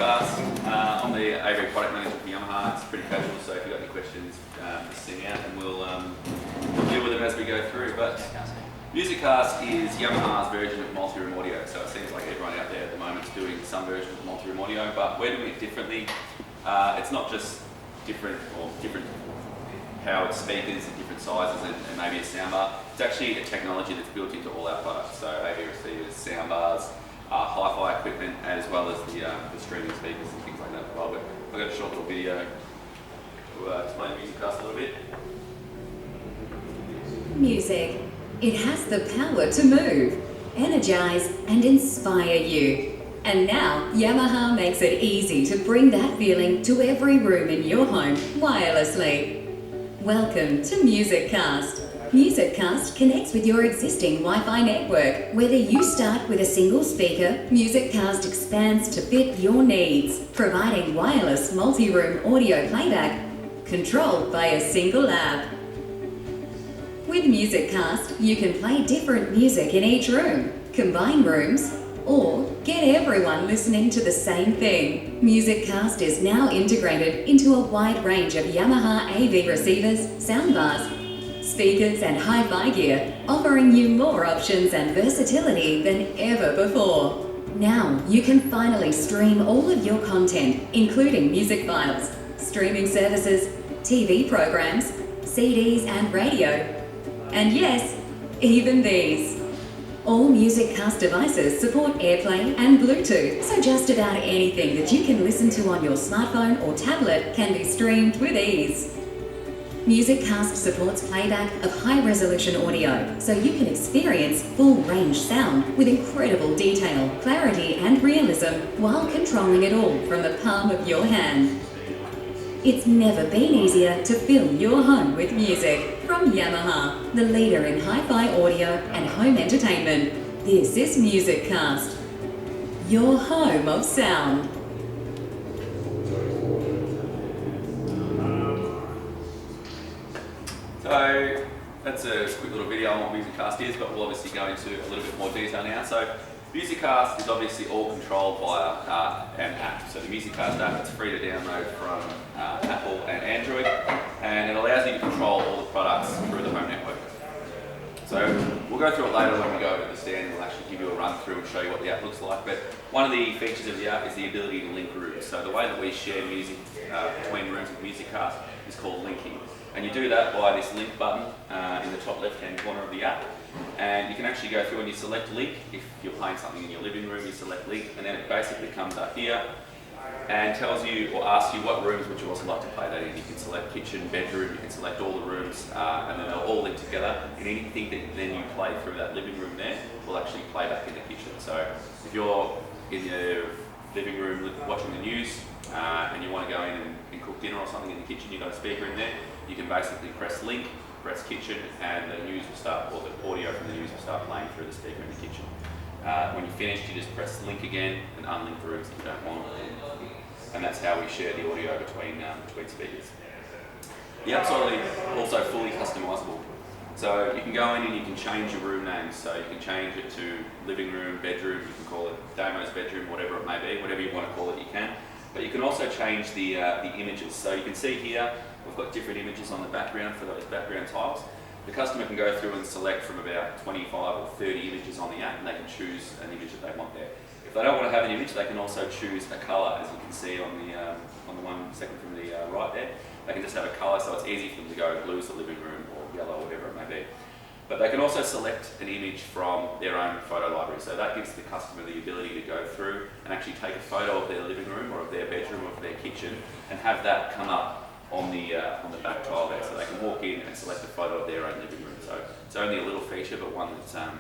MusicCast. I'm the AV product manager for Yamaha. It's pretty casual, so if you've got any questions, just sing out and we'll deal with them as we go through. But MusicCast is Yamaha's version of multi-room audio, so it seems like everyone out there at the moment is doing some version of multi-room audio, but we're doing it differently. It's not just different powered speakers in different sizes and maybe a soundbar. It's actually a technology that's built into all our products, so AV receivers, soundbars, hi-fi equipment, as well as the streaming speakers and things like that as well. But I've got a short little video to explain MusicCast a little bit. Music. It has the power to move, energize, and inspire you. And now, Yamaha makes it easy to bring that feeling to every room in your home wirelessly. Welcome to MusicCast. MusicCast connects with your existing Wi-Fi network. Whether you start with a single speaker, MusicCast expands to fit your needs, providing wireless multi-room audio playback controlled by a single app. With MusicCast, you can play different music in each room, combine rooms, or get everyone listening to the same thing. MusicCast is now integrated into a wide range of Yamaha AV receivers, soundbars, speakers and hi-fi gear, offering you more options and versatility than ever before. Now you can finally stream all of your content, including music files, streaming services, TV programs, CDs and radio, and yes, even these. All MusicCast devices support Airplay and Bluetooth, so just about anything that you can listen to on your smartphone or tablet can be streamed with ease. MusicCast supports playback of high-resolution audio, so you can experience full-range sound with incredible detail, clarity and realism while controlling it all from the palm of your hand. It's never been easier to fill your home with music. From Yamaha, the leader in hi-fi audio and home entertainment, this is MusicCast, your home of sound. So that's a quick little video on what MusicCast is, but we'll obviously go into a little bit more detail now. So MusicCast is obviously all controlled via an app. So the MusicCast app, it's free to download from Apple and Android, and it allows you to control all the products through the home network. So we'll go through it later when we go over the stand, and we'll actually give you a run through and show you what the app looks like. But one of the features of the app is the ability to link rooms. So the way that we share music between rooms with MusicCast is called linking. And you do that by this link button in the top left-hand corner of the app. And you can actually go through and you select link. If you're playing something in your living room, you select link, and then it basically comes up here and tells you or asks you what rooms would you also like to play that in. You can select kitchen, bedroom, you can select all the rooms, and then they'll all link together. And anything that then you play through that living room there will actually play back in the kitchen. So if you're in your living room watching the news and you want to go in and cook dinner or something in the kitchen, you've got a speaker in there, you can basically press link, press kitchen, and the news will start, or the audio from the news will start playing through the speaker in the kitchen. When you're finished, you just press link again and unlink the rooms if you don't want it. And that's how we share the audio between speakers. The app's also fully customizable. So you can go in and you can change your room names. So you can change it to living room, bedroom, you can call it Damo's bedroom, whatever it may be, whatever you want to call it, you can. But you can also change the images. So you can see here, we've got different images on the background for those background tiles. The customer can go through and select from about 25 or 30 images on the app, and they can choose an image that they want there. If they don't want to have an image, they can also choose a colour, as you can see on the one second from the right there. They can just have a colour, so it's easy for them to go blue's the living room or yellow, whatever it may be. But they can also select an image from their own photo library. So that gives the customer the ability to go through and actually take a photo of their living room or of their bedroom or of their kitchen and have that come up on the back tile there. So they can walk in and select a photo of their own living room. So it's only a little feature, but one that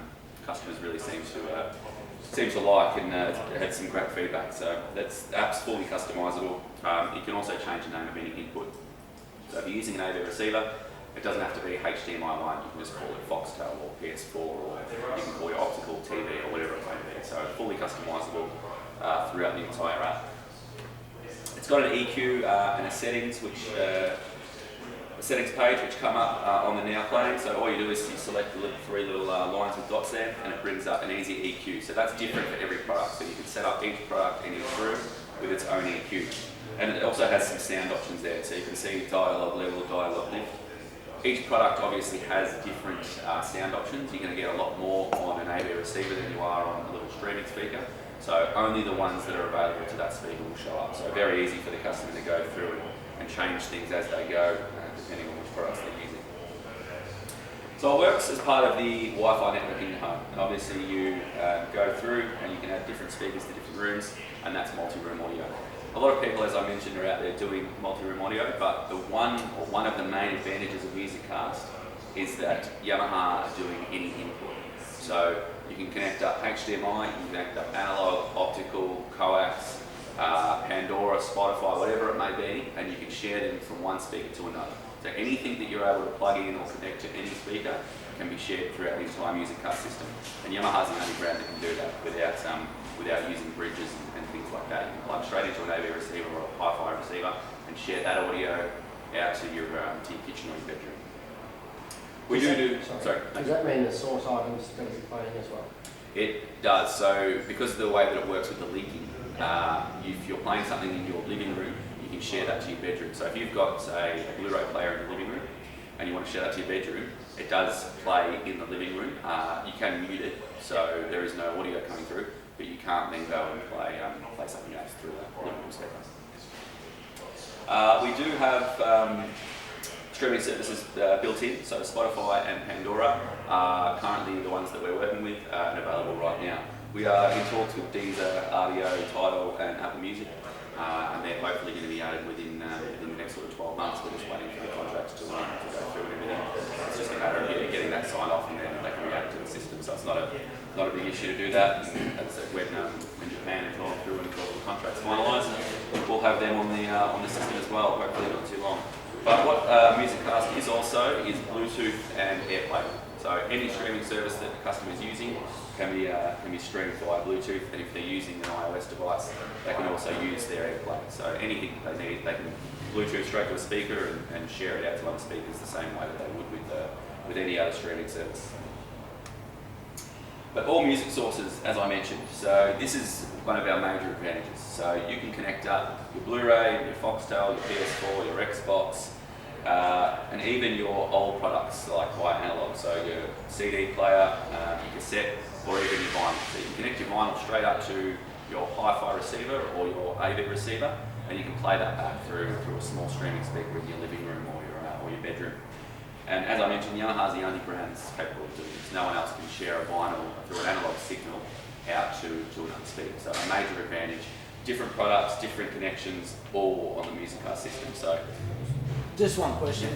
customers really seem to like, and it had some great feedback. So the app's fully customisable. You can also change the name of any input. So if you're using an AV receiver, it doesn't have to be HDMI 1, you can just call it Foxtel or PS4, or you can call your optical TV or whatever it may be. So fully customisable throughout the entire app. It's got an EQ and a settings, a settings page which come up on the now playing. So all you do is you select the three little lines with dots there, and it brings up an easy EQ. So that's different for every product. So you can set up each product in each room with its own EQ. And it also has some sound options there, so you can see dialogue level, dialogue lift. Each product obviously has different sound options. You're going to get a lot more on an AV receiver than you are on a little streaming speaker. So only the ones that are available to that speaker will show up. So very easy for the customer to go through and change things as they go, depending on which products they're using. So it works as part of the Wi-Fi networking at home. And obviously you go through and you can add different speakers to different rooms, and that's multi-room audio. A lot of people, as I mentioned, are out there doing multi-room audio, but one of the main advantages of MusicCast is that Yamaha are doing any input. So you can connect up HDMI, you can connect up analog, optical, coax, Pandora, Spotify, whatever it may be, and you can share them from one speaker to another. So anything that you're able to plug in or connect to any speaker can be shared throughout the entire MusicCast system. And Yamaha's the only brand that can do that without using bridges and things like that. You can plug straight into an AV receiver or a hi-fi receiver and share that audio out to your kitchen or your bedroom. Does that mean the source item's going to be playing as well? It does. So because of the way that it works with the linking, if you're playing something in your living room, you can share that to your bedroom. So if you've got, say, a Blu-ray player in your living room and you want to share that to your bedroom, it does play in the living room. You can mute it, so there is no audio coming through, but you can't then go and play something else through the living room speaker. We do have streaming services built in, so Spotify and Pandora are currently the ones that we're working with and available right now. We are in talks with Deezer, RDO, Tidal and Apple Music, and they're hopefully going to be added within the next sort of 12 months. We're just waiting for the contracts to go through and everything. It's just a matter of getting that signed off and then they can be added to the system. So it's not a big issue to do that. And as I said, when Japan has gone through and got all the contracts finalised, we'll have them on the system as well, hopefully not too long. But what MusicCast is also is Bluetooth and Airplay. So any streaming service that the customer is using can be streamed via Bluetooth, and if they're using an iOS device, they can also use their Airplay. So anything that they need, they can Bluetooth straight to a speaker and share it out to other speakers the same way that they would with any other streaming service. But all music sources, as I mentioned, so this is one of our major advantages. So you can connect up your Blu-ray, your Foxtel, your PS4, your Xbox, and even your old products like via analog, so your CD player, your cassette, or even your vinyl. So you can connect your vinyl straight up to your hi-fi receiver or your AV receiver, and you can play that back through a small streaming speaker in your living room or your bedroom. And as I mentioned, Yamaha's the only brand that's capable of doing this. No one else can share a vinyl through an analog signal out to another speaker. So a major advantage. Different products, different connections, all on the MusicCast system. So, just one question.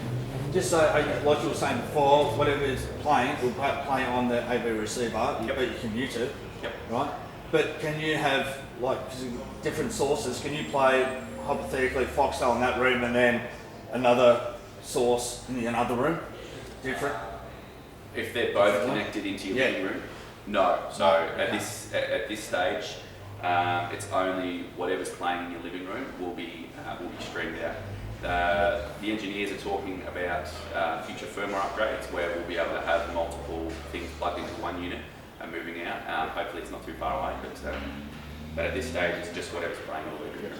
Just so, like you were saying before, whatever is playing will play on the AV receiver, yep. But you can mute it, yep. Right? But can you have different sources? Can you play hypothetically Foxtel in that room and then another source in another room? Different? If they're both connected into your living room, no. So at this stage, it's only whatever's playing in your living room will be streamed out. The engineers are talking about future firmware upgrades where we'll be able to have multiple things plugged into one unit and moving out. Hopefully it's not too far away, but at this stage it's just whatever's playing in the living room.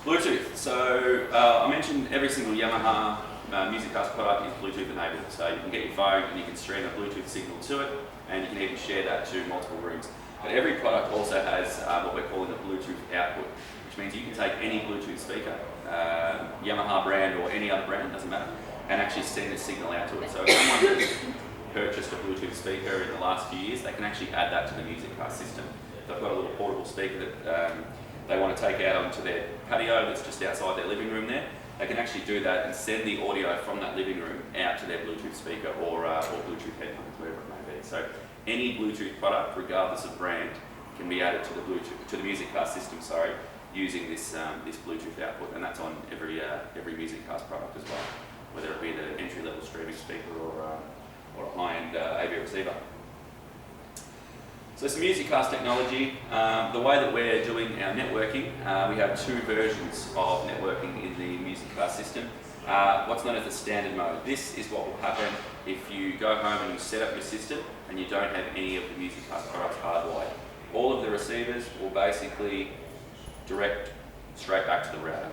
Bluetooth. So I mentioned every single Yamaha MusicCast product is Bluetooth enabled. So you can get your phone and you can stream a Bluetooth signal to it, and you can even share that to multiple rooms. But every product also has what we're calling a Bluetooth output, which means you can take any Bluetooth speaker, Yamaha brand or any other brand, doesn't matter, and actually send a signal out to it. So if someone has purchased a Bluetooth speaker in the last few years, they can actually add that to the MusicCast system. If they've got a little portable speaker that they want to take out onto their patio that's just outside their living room there, they can actually do that and send the audio from that living room out to their Bluetooth speaker or Bluetooth headphones, wherever it may be. So any Bluetooth product, regardless of brand, can be added to the MusicCast system, using this Bluetooth output, and that's on every MusicCast product as well, whether it be the entry-level streaming speaker or a high-end AV receiver. So some MusicCast technology. The way that we're doing our networking, we have two versions of networking in the MusicCast system. What's known as the standard mode. This is what will happen if you go home and you set up your system and you don't have any of the MusicCast products hardwired. all of the receivers will basically direct straight back to the router.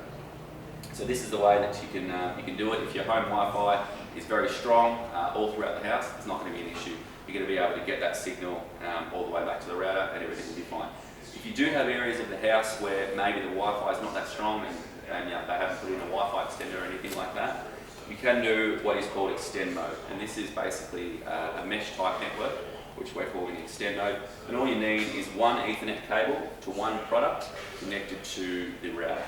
So this is the way that you can do it. If your home Wi-Fi is very strong all throughout the house, it's not going to be an issue. You're going to be able to get that signal all the way back to the router and everything will be fine. If you do have areas of the house where maybe the Wi-Fi is not that strong and they haven't put in a Wi-Fi extender or anything like that, you can do what is called extend mode. And this is basically a mesh type network, which we're calling extend mode. And all you need is one Ethernet cable to one product connected to the router.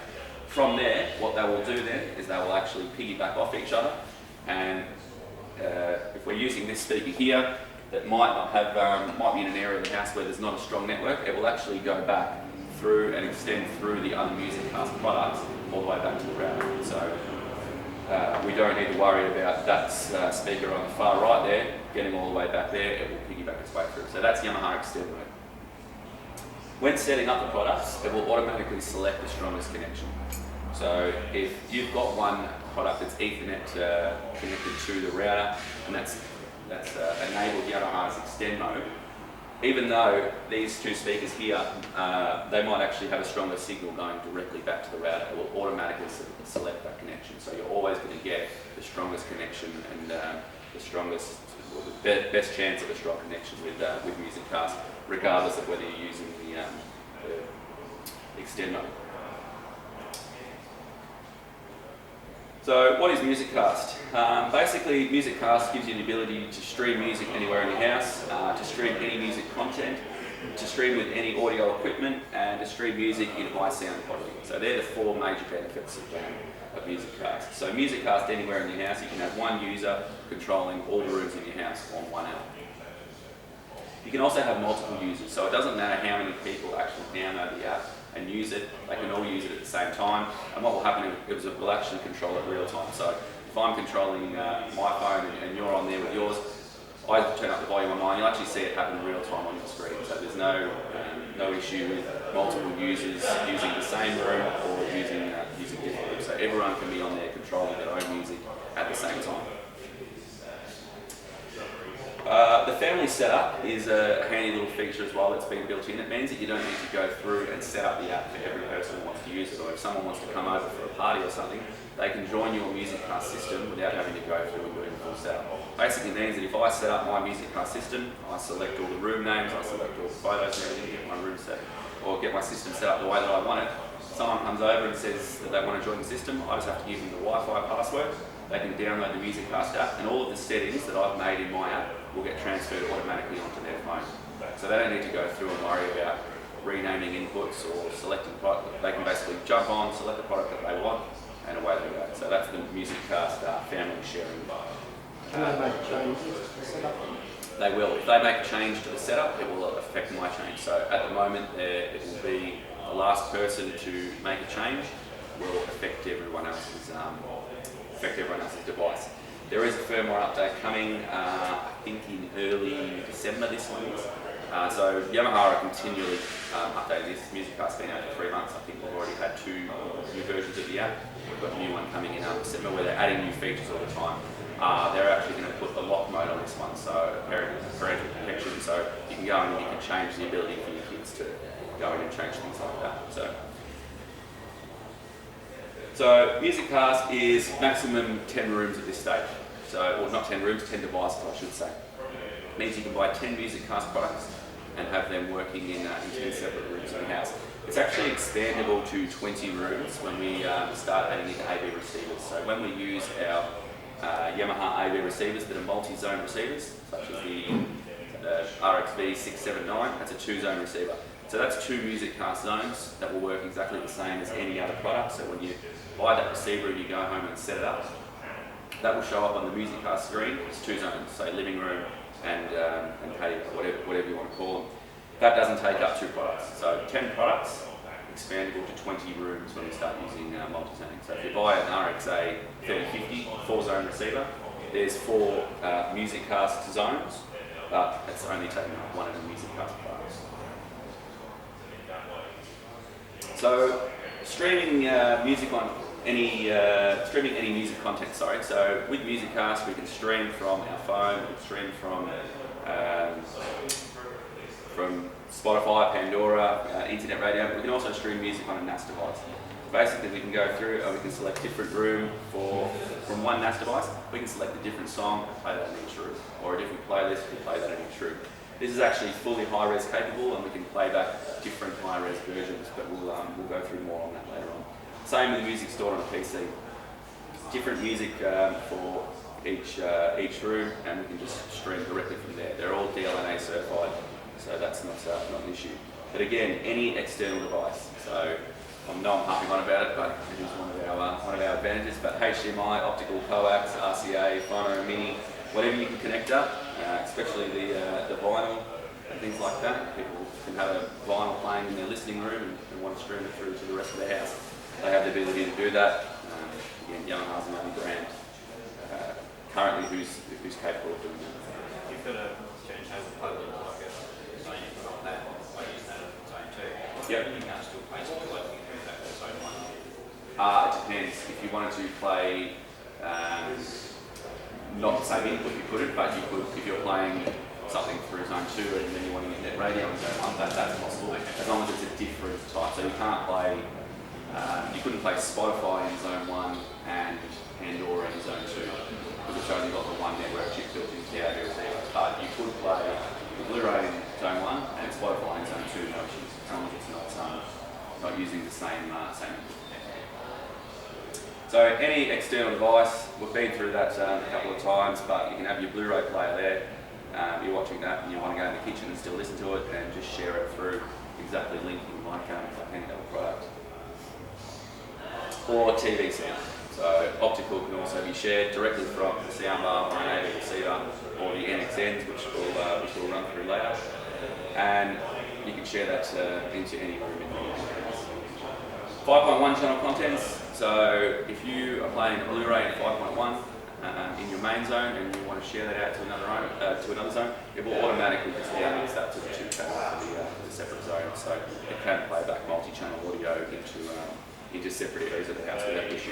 From there, what they will do then is they will actually piggyback off each other. And if we're using this speaker here, that might not have, might be in an area of the house where there's not a strong network, it will actually go back through and extend through the other MusicCast products all the way back to the router. So we don't need to worry about that speaker on the far right there getting all the way back there. It will piggyback its way through. So that's Yamaha extend mode. When setting up the products, it will automatically select the strongest connection. So if you've got one product that's Ethernet connected to the router, and that's enabled Yamaha's extend mode, even though these two speakers here, they might actually have a stronger signal going directly back to the router, it will automatically select that connection. So you're always going to get the strongest connection and the strongest, or the best chance of a strong connection with MusicCast, regardless of whether you're using the extend mode. So what is MusicCast? Basically, MusicCast gives you the ability to stream music anywhere in your house, to stream any music content, to stream with any audio equipment, and to stream music in high sound quality. So they're the four major benefits of MusicCast. So MusicCast anywhere in your house, you can have one user controlling all the rooms in your house on one app. You can also have multiple users, so it doesn't matter how many people actually download the app and use it, they can all use it at the same time. And what will happen is it will actually control it real time. So if I'm controlling my phone and you're on there with yours, I turn up the volume on mine, you'll actually see it happen in real time on your screen. So there's no issue with multiple users using the same room or using different rooms. So everyone can be on there controlling their own music at the same time. The family setup is a handy little feature as well that's been built in. It means that you don't need to go through and set up the app for every person who wants to use it, or if someone wants to come over for a party or something, they can join your MusicCast system without having to go through and doing a full setup. Basically means that if I set up my MusicCast system, I select all the room names, I select all the photos and everything, get my room set, or get my system set up the way that I want it. Someone comes over and says that they want to join the system, I just have to give them the Wi-Fi password. They can download the MusicCast app, and all of the settings that I've made in my app will get transferred automatically onto their phone. So they don't need to go through and worry about renaming inputs or selecting product. They can basically jump on, select the product that they want, and away they go. So that's the MusicCast family sharing. Can they make changes to the setup? They will. If they make a change to the setup, it will affect my change. So at the moment, it will be the last person to make a change will affect everyone else's device. There is a firmware update coming, I think in early December this one is. So Yamaha are continually updating this. MusicCast's been out for 3 months. I think we've already had 2 new versions of the app. We've got a new one coming in December where they're adding new features all the time. They're actually going to put the lock mode on this one, so parental protection, so you can go in and you can change the ability for your kids to go in and change things like that. So MusicCast is maximum 10 rooms at this stage. So, or not 10 rooms, 10 devices I should say. It means you can buy 10 MusicCast products and have them working in 10 separate rooms in your house. It's actually expandable to 20 rooms when we start adding in AV receivers. So when we use our Yamaha AV receivers that are multi-zone receivers, such as the RXV 679, that's a 2-zone receiver. So that's 2 MusicCast zones that will work exactly the same as any other product. So when you buy that receiver and you go home and set it up, that will show up on the MusicCast screen. It's 2 zones, so living room and patio, whatever you want to call them. That doesn't take up 2 products. So 10 products, expandable to 20 rooms when we start using multi-zoning. So if you buy an RXA 3050 4-zone receiver, there's 4 MusicCast zones, but it's only taking up 1 of the MusicCast products. So streaming streaming any music content. So with MusicCast, we can stream from our phone, we can stream from from Spotify, Pandora, internet radio, but we can also stream music on a NAS device. Basically, we can go through and we can select different room from one NAS device. We can select a different song and play that in each room, or a different playlist and play that in each room. This is actually fully high-res capable, and we can play back different high-res versions, but we'll go through more on that later on. Same with the music stored on a PC. Different music for each room, and we can just stream directly from there. They're all DLNA certified, so that's not an issue. But again, any external device. So I know I'm harping on about it, but it is one of our advantages. But HDMI, optical coax, RCA, phono, mini, whatever you can connect up, especially the vinyl and things like that. People can have a vinyl playing in their listening room and want to stream it through to the rest of their house. They have the ability to do that. Again, Yamaha's the only brand currently who's capable of doing that. You've got a turntable plug-in like it, so you've got that, I use that on its own too. Yep. You can't still play something like you do that with its own one. It depends. If you wanted to play, not the same input you couldn't, but you could, if you're playing something through zone 2 and then you want to get net radio in zone 1, that's possible, as long as it's a different type. So you can't play, you couldn't play Spotify in zone 1 and Pandora in zone 2, because it's only got the one network chip built into the audio receiver. But you could play the Blu-ray in zone 1 and Spotify in zone 2, no issues, as long as it's not using the same input. So any external device, we've been through that a couple of times, but you can have your Blu-ray player there, you're watching that and you want to go in the kitchen and still listen to it and just share it through, exactly linking like any other product. Or TV sound. So optical can also be shared directly from the soundbar or an AV receiver, or the NXNs, which we'll run through later. And you can share that into any room in the house. 5.1 channel contents. So if you are playing a Blu-ray in 5.1 in your main zone and you want to share that out to another zone, it will automatically just download that to the 2 channel to the separate zone. So it can play back multi-channel audio into separate areas of the house without issue.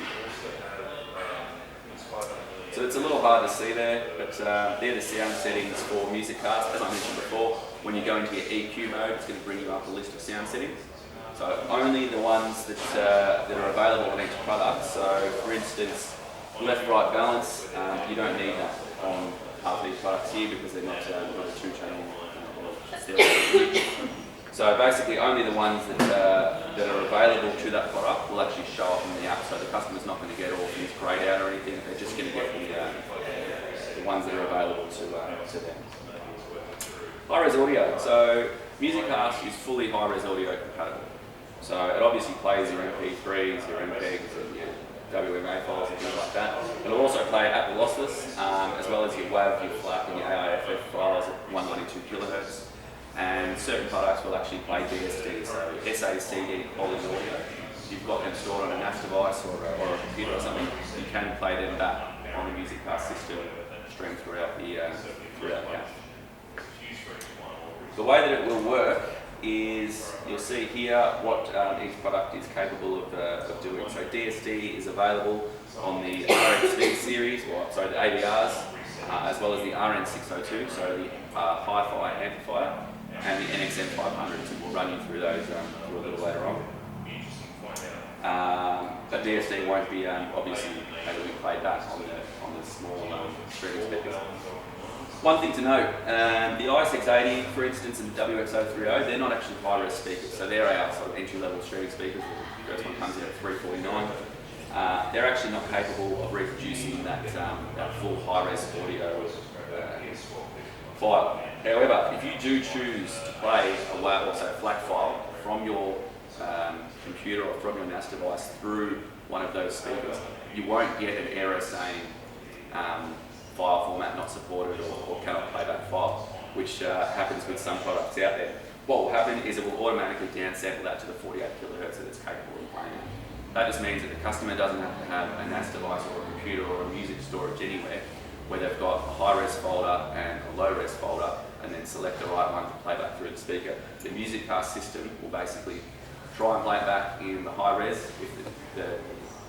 So it's a little hard to see there, but they're the sound settings for MusicCast. As I mentioned before, when you go into your EQ mode, it's going to bring you up a list of sound settings. So only the ones that are available on each product. So for instance, left-right balance, you don't need that on half these products here because they're not a 2-channel stereo. So basically only the ones that are available to that product will actually show up in the app. So the customer's not going to get all things grayed out or anything, they're just going to get the ones that are available to them. High-res audio. So MusicCast is fully high-res audio compatible. So it obviously plays your MP3s, your MPEGs, and your WMA files and things like that. It'll also play at lossless, as well as your WAV, your FLAC, and your AIFF files at 192 kHz. And certain products will actually play DSD, so SACD quality audio. If you've got them stored on a NAS device or a computer or something, you can play them back on the MusicCast system, stream throughout the house. The way that it will work is, you'll see here what each product is capable of doing. So DSD is available on the RXD series, the AVRs, as well as the RN602, so the hi-fi amplifier, and the Ncm 500s, and we'll run you through those a little later on. But DSD won't be obviously able to be played back on the small streaming speakers. One thing to note, the i680, for instance, and the WX030, they're not actually high-res speakers, so they're our sort of entry-level streaming speakers. The first one comes in at 349. They're actually not capable of reproducing that full high-res audio file. However, if you do choose to play a WAV or say a FLAC file from your computer or from your NAS device through one of those speakers, you won't get an error saying file format not supported or cannot play that file, which happens with some products out there. What will happen is it will automatically downsample that to the 48 kHz that it's capable of playing at. That just means that the customer doesn't have to have a NAS device or a computer or a music storage anywhere where they've got a high-res folder and a low-res folder and then select the right one to play back through the speaker. The MusicCast system will basically try and play it back in the high-res. If the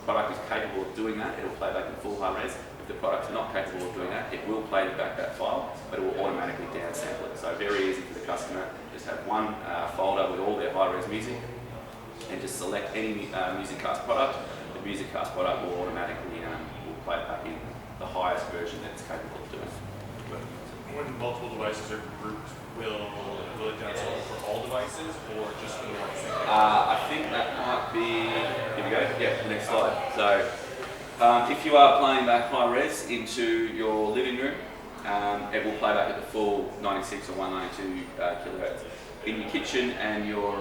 product is capable of doing that, it'll play back in full high-res. If the product's not capable of doing that, it will play back that file, but it will automatically downsample it. So very easy for the customer. just have one folder with all their high-res music, and just select any MusicCast product. The MusicCast product will automatically will play it back in the highest version that it's capable of doing. When multiple devices are grouped, will it download for all devices or just for the ones that I think that might be, here we go, yeah, the next slide. So if you are playing back high res into your living room, it will play back at the full 96 or 192 kilohertz. In your kitchen and your,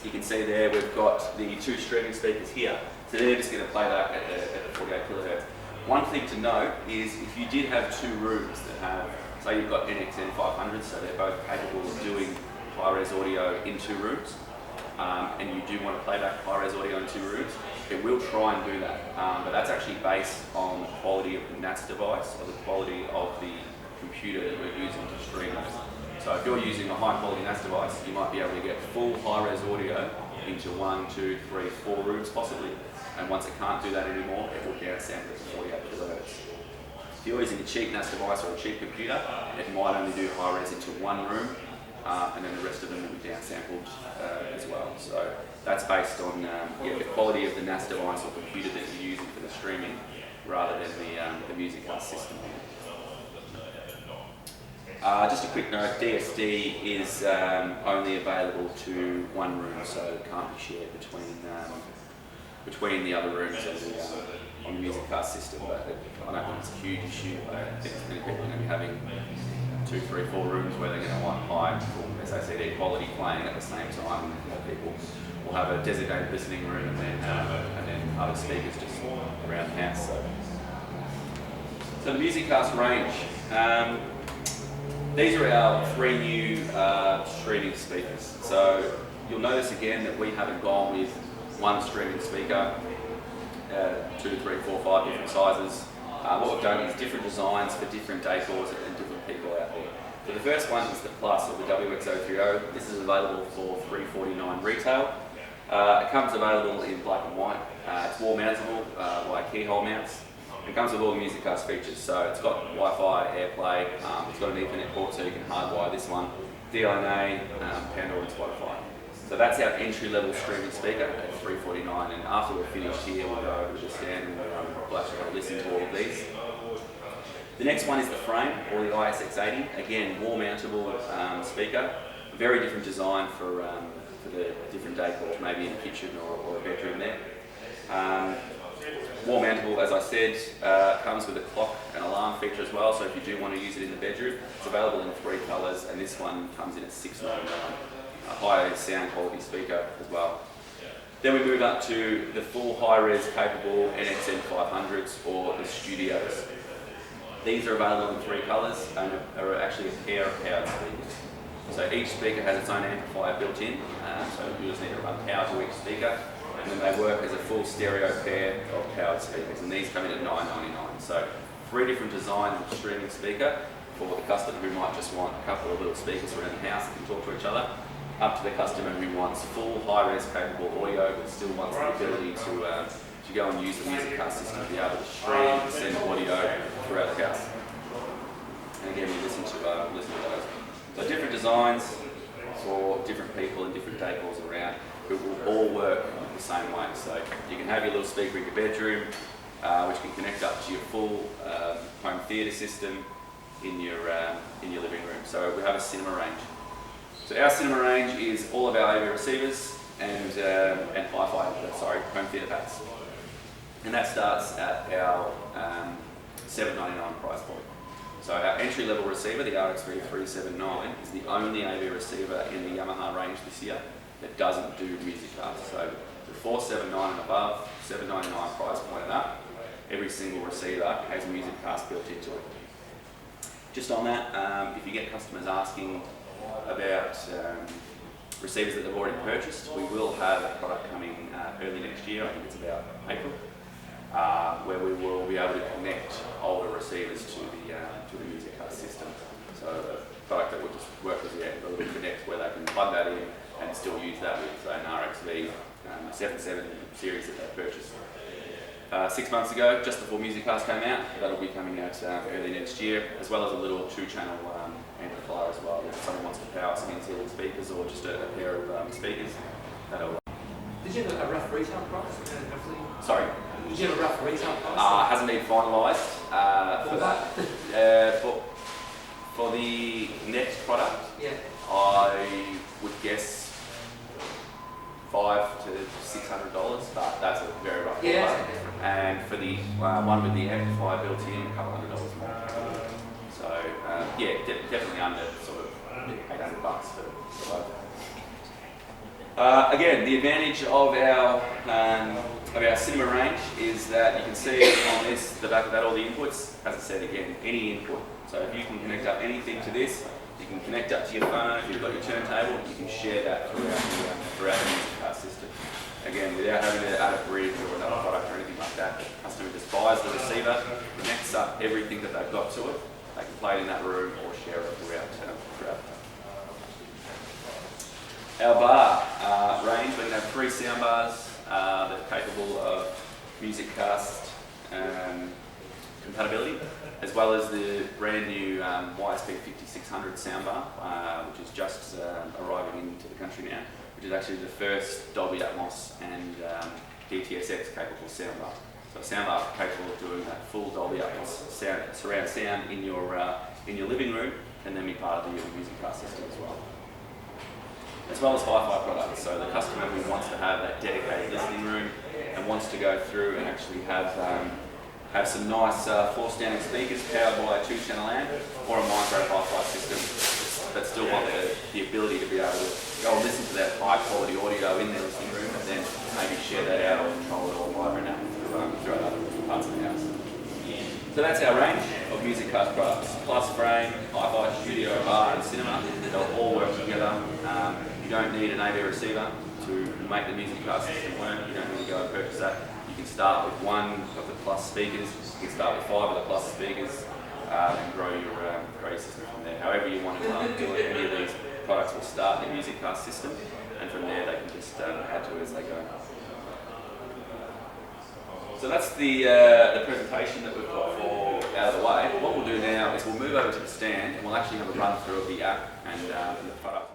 you can see there we've got the two streaming speakers here. So they're just going to play back at the 48 kilohertz. One thing to note is if you did have two rooms that have, say you've got Ncm 500s, so they're both capable of doing high-res audio in two rooms, and you do want to play back high-res audio in two rooms, it will try and do that. But that's actually based on the quality of the NAS device or the quality of the computer that we're using to stream it. So if you're using a high-quality NAS device, you might be able to get full high-res audio into 1, 2, 3, 4 rooms possibly. And once it can't do that anymore, it will downsample to 48 kilohertz. If you're using a cheap NAS device or a cheap computer, it might only do high res into one room, and then the rest of them will be downsampled as well. So that's based on the quality of the NAS device or computer that you're using for the streaming, rather than the MusicCast system. Just a quick note, DSD is only available to one room, so it can't be shared between the other rooms on the MusicCast system, but I don't think it's a huge issue. I think many people are going to be having 2, 3, 4 rooms where they're going to want high SACD quality playing at the same time. People will have a designated listening room and then other speakers just around the house. So the MusicCast range. These are our 3 new streaming speakers. So you'll notice again that we haven't gone with one streaming speaker, 2, 3, 4, 5 different sizes. What we've done is different designs for different decors and different people out there. So the first one is the Plus, or the WX030. This is available for $349 retail. It comes available in black and white. It's wall mountable by keyhole mounts. It comes with all the MusicCast features. So it's got Wi-Fi, Airplay, it's got an Ethernet port so you can hardwire this one, DNA, Pandora and Spotify. So that's our entry-level streaming speaker at $349, and after we're finished here, we'll go over to the stand and we'll actually have a listen to all of these. The next one is the Frame, or the ISX80. Again, wall-mountable speaker. Very different design for the different decors, maybe in a kitchen or a bedroom there. Wall-mountable, as I said, comes with a clock and alarm feature as well, so if you do want to use it in the bedroom, it's available in 3 colours, and this one comes in at $699. A high sound quality speaker as well. Then we move up to the full high-res capable Ncm 500s or the Studios. These are available in 3 colours and are actually a pair of powered speakers. So each speaker has its own amplifier built in, so you just need to run power to each speaker, and then they work as a full stereo pair of powered speakers, and these come in at $999. So 3 different designs of streaming speaker for the customer who might just want a couple of little speakers around the house that can talk to each other, up to the customer who wants full high-res capable audio but still wants the ability to go and use the MusicCast system to be able to stream and send audio throughout the house. And again, we listen to those. So different designs for different people and different decors around, but will all work the same way. So you can have your little speaker in your bedroom, which can connect up to your full home theatre system in your living room. So we have a cinema range. So our cinema range is all of our AV receivers and hi-fi, home theatre packs. And that starts at our $799 price point. So our entry-level receiver, the RXV379, is the only AV receiver in the Yamaha range this year that doesn't do MusicCast. So the 479 and above, $799 price point and up, every single receiver has MusicCast built into it. Just on that, if you get customers asking about receivers that they've already purchased, we will have a product coming early next year, I think it's about April, where we will be able to connect older receivers to the MusicCast system. So a product that will just work with a little connect where they can plug that in and still use that with an RXV 77 series that they purchased 6 months ago, just before MusicCast came out. That'll be coming out early next year, as well as a little 2-channel amplifier as well. If someone wants to power some Ncm speakers or just a pair of speakers, that'll. Did you have a rough retail price? Roughly? Sorry. Did you have a rough retail price? Hasn't been finalised for that. For the next product, Yeah. I would guess $500 to $600, but that's a very rough Yeah. ballpark. And for the one with the amplifier built in, a couple $100 more. So definitely under sort of $800 for both. Again, the advantage of our cinema range is that you can see on this, the back of that, all the inputs. As I said again, any input. So if you can connect up anything to this, you can connect up to your phone. If you've got your turntable, you can share that throughout the MusicCast system. Again, without having to add a bridge or another product or anything like that, the customer just buys the receiver, connects up everything that they've got to it. They can play it in that room or share it throughout. Our bar range, we're going to have 3 sound bars that are capable of MusicCast compatibility, as well as the brand new YSP 5600 soundbar, which is just arriving into the country now, which is actually the first Dolby Atmos and DTSX capable soundbar. So a soundbar capable of doing that full Dolby Atmos surround sound in your living room, and then be part of the MusicCast system as well as hi-fi products. So the customer who wants to have that dedicated listening room and wants to go through and actually have some nice floor-standing speakers powered by a 2-channel amp or a micro hi-fi system that still want the ability to be able to go and listen to that high-quality audio in their listening room, and then maybe share that out or control it or via an app through other parts of the house. So that's our range of MusicCast products: Plus Frame, Hi-Fi, Studio, Bar, and Cinema. They'll all work together. You don't need an AV receiver to make the MusicCast system work. You don't need to go and purchase that. You can start with 1 of the Plus speakers. You can start with 5 of the Plus speakers and grow your system from there. However you want to do it, any of these products will start the MusicCast system, and from there they can just add to it as they go. So that's the presentation that we've got for out of the way. What we'll do now is we'll move over to the stand and we'll actually have a run through of the app and the product.